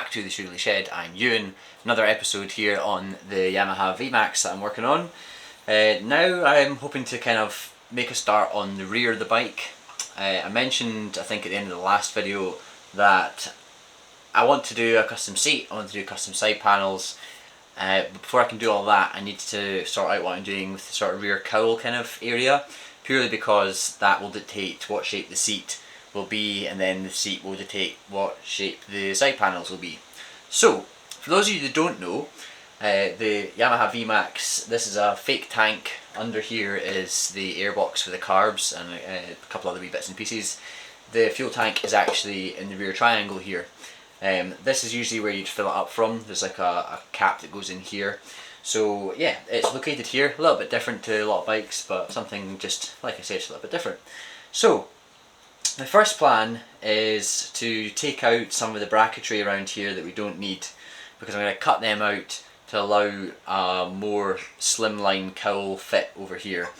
back to the Shoogly Shed. I'm Ewan. Another episode here on the Yamaha VMAX that I'm working on. Now I'm hoping to kind of make a start on the rear of the bike. I mentioned, I think at the end of the last video, that I want to do a custom seat, I want to do custom side panels. But before I can do all that, I need to sort out what I'm doing with the sort of rear cowl kind of area, purely because that will dictate what shape the seat will be, and then the seat will dictate what shape the side panels will be. So, for those of you that don't know, the Yamaha VMAX, this is a fake tank. Under here is the airbox for the carbs and a couple other wee bits and pieces. The fuel tank is actually in the rear triangle here. This is usually where you'd fill it up from. There's like a cap that goes in here. So yeah, it's located here, a little bit different to a lot of bikes, but something just, like I said, it's a little bit different. So, my first plan is to take out some of the bracketry around here that we don't need, because I'm going to cut them out to allow a more slimline cowl fit over here.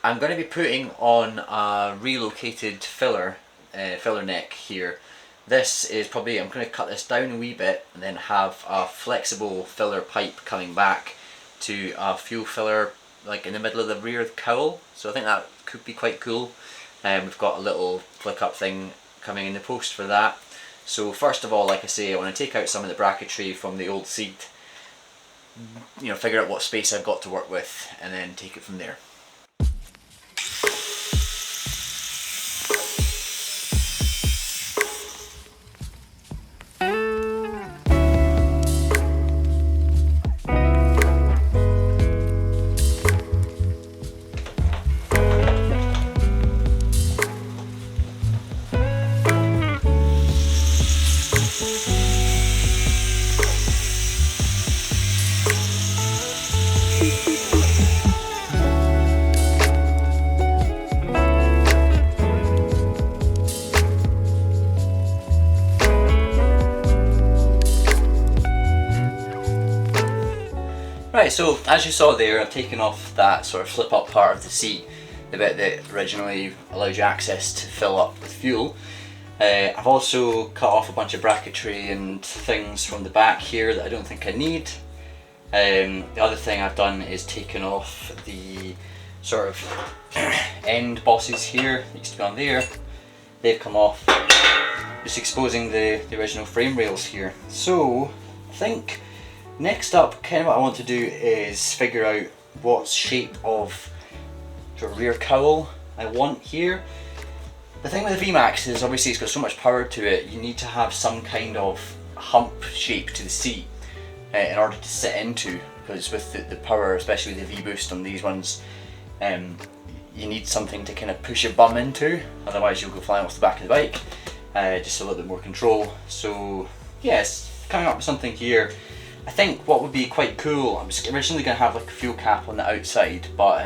I'm going to be putting on a relocated filler neck here. This is probably, I'm going to cut this down a wee bit and then have a flexible filler pipe coming back to a fuel filler like in the middle of the rear cowl. So I think that could be quite cool. We've got a little flick up thing coming in the post for that. So first of all, like I say, I want to take out some of the bracketry from the old seat, figure out what space I've got to work with, and then take it from there. Right, so as you saw there, I've taken off that sort of flip up part of the seat, the bit that originally allowed you access to fill up with fuel. I've also cut off a bunch of bracketry and things from the back here that I don't think I need. The other thing I've done is taken off the sort of end bosses here that used to be on there. They've come off, just exposing the original frame rails here. So I think next up, kind of what I want to do is figure out what shape of sort of rear cowl I want here. The thing with the VMAX is obviously it's got so much power to it, you need to have some kind of hump shape to the seat in order to sit into, because with the power, especially with the V-boost on these ones, you need something to kind of push your bum into, otherwise you'll go flying off the back of the bike. Just a little bit more control. So yes, coming up with something here. I think what would be quite cool, I was originally going to have like a fuel cap on the outside, but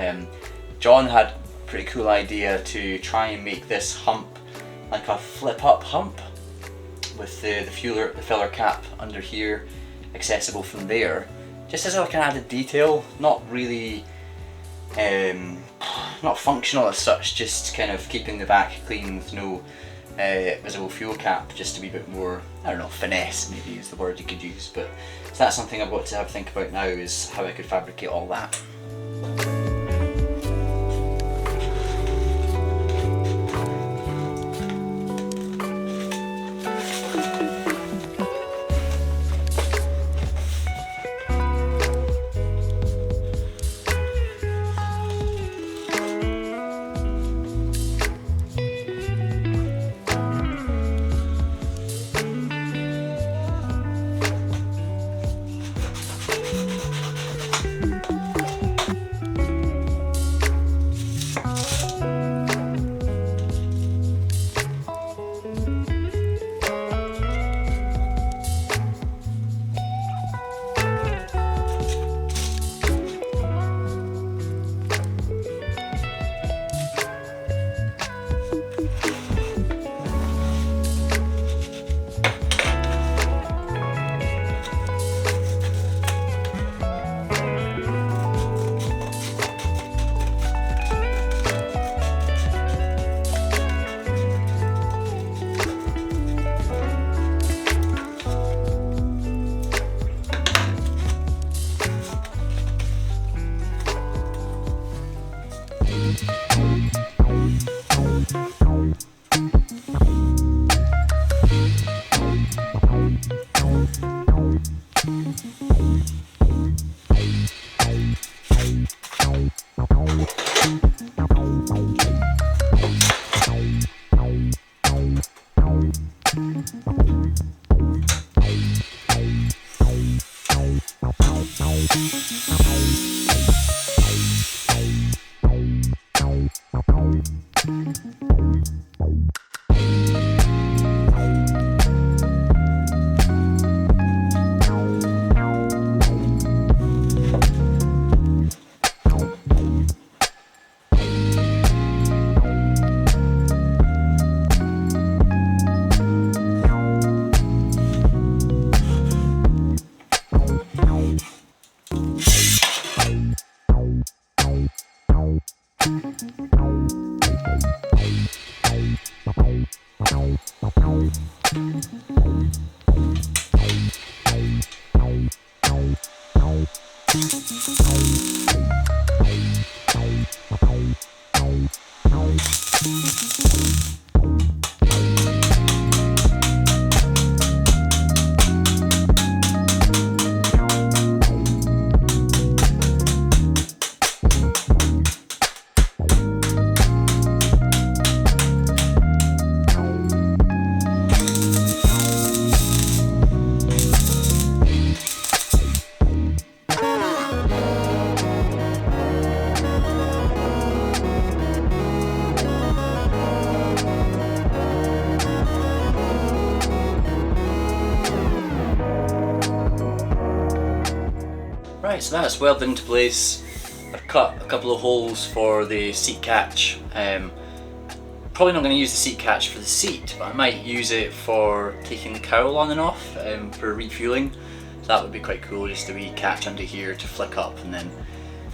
John had a pretty cool idea to try and make this hump like a flip up hump with the filler cap under here accessible from there, just as like an added detail, not really not functional as such, just kind of keeping the back clean with no visible fuel cap, just to be a bit more, I don't know, finesse maybe is the word you could use. But so that's something I've got to have a think about now, is how I could fabricate all that. Right, so that's welded into place. I've cut a couple of holes for the seat catch. Probably not going to use the seat catch for the seat, but I might use it for taking the cowl on and off for refueling. So that would be quite cool, just a wee catch under here to flick up and then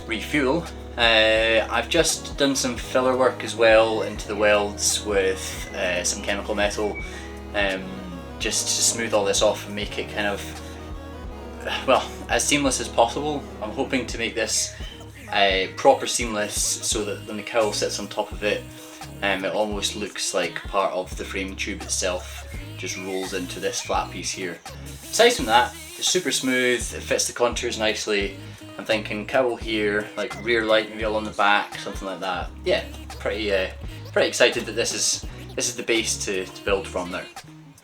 refuel. I've just done some filler work as well into the welds with some chemical metal, just to smooth all this off and make it kind of, well, as seamless as possible. I'm hoping to make this proper seamless so that when the cowl sits on top of it, it almost looks like part of the frame tube itself just rolls into this flat piece here. Aside from that, it's super smooth, it fits the contours nicely. I'm thinking cowl here, like rear light maybe along the back, something like that. Yeah, pretty excited that this is the base to build from there.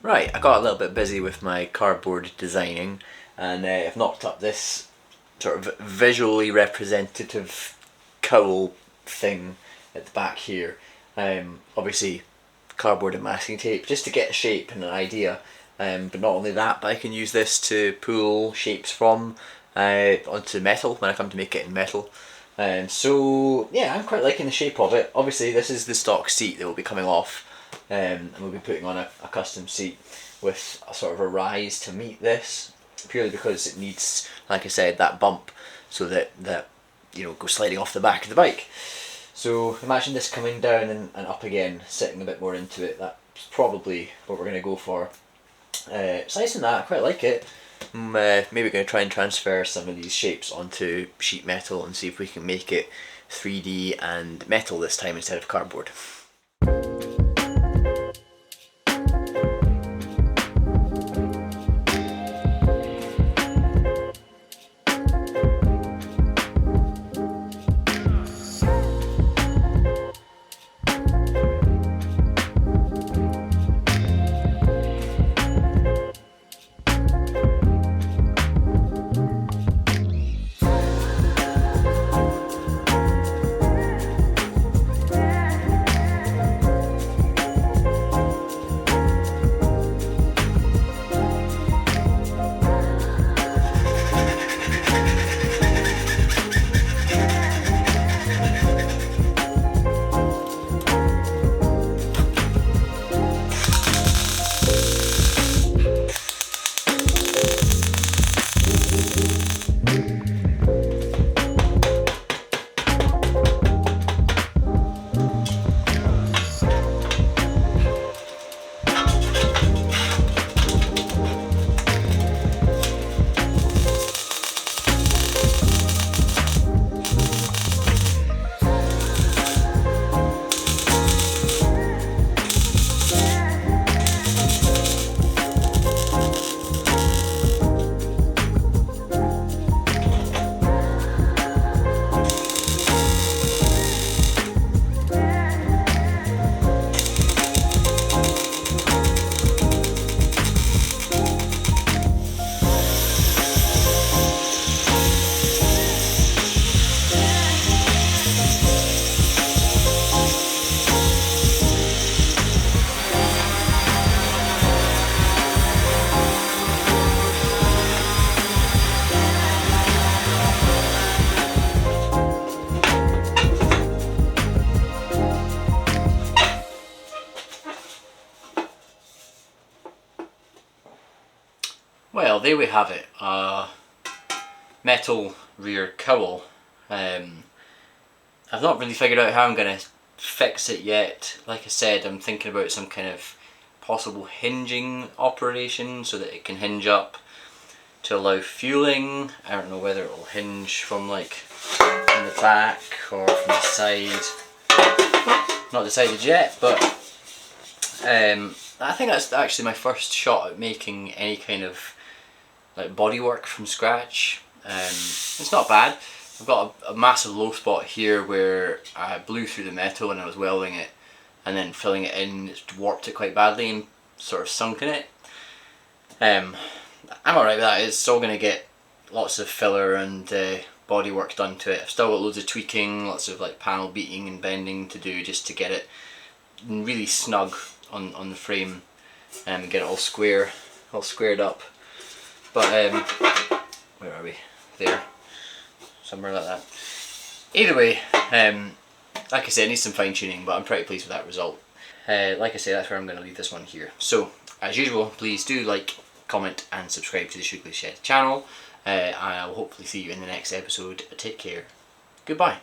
Right, I got a little bit busy with my cardboard designing, and I've knocked up this sort of visually representative cowl thing at the back here. Obviously cardboard and masking tape just to get a shape and an idea, but not only that, but I can use this to pull shapes from onto metal when I come to make it in metal. So yeah, I'm quite liking the shape of it. Obviously this is the stock seat that will be coming off, and we'll be putting on a custom seat with a sort of a rise to meet this, purely because it needs, like I said, that bump so that you know, go sliding off the back of the bike. So imagine this coming down and up again, sitting a bit more into it. That's probably what we're going to go for. Aside from that, I quite like it. Maybe going to try and transfer some of these shapes onto sheet metal and see if we can make it 3D and metal this time instead of cardboard. there we have it, metal rear cowl. I've not really figured out how I'm going to fix it yet. Like I said, I'm thinking about some kind of possible hinging operation so that it can hinge up to allow fueling. I don't know whether it will hinge from like from the back or from the side. Not decided yet, but I think that's actually my first shot at making any kind of like bodywork from scratch. It's not bad. I've got a massive low spot here where I blew through the metal when I was welding it, and then filling it in, it's warped it quite badly and sort of sunken it. I'm alright with that. It's still going to get lots of filler and bodywork done to it. I've still got loads of tweaking, lots of like panel beating and bending to do just to get it really snug on the frame and get it all square, all squared up. But where are we? There, somewhere like that. Either way, like I said, it needs some fine tuning, but I'm pretty pleased with that result. Like I say, that's where I'm going to leave this one here. So, as usual, please do like, comment and subscribe to the Shoogly Shed channel. I will hopefully see you in the next episode. Take care. Goodbye.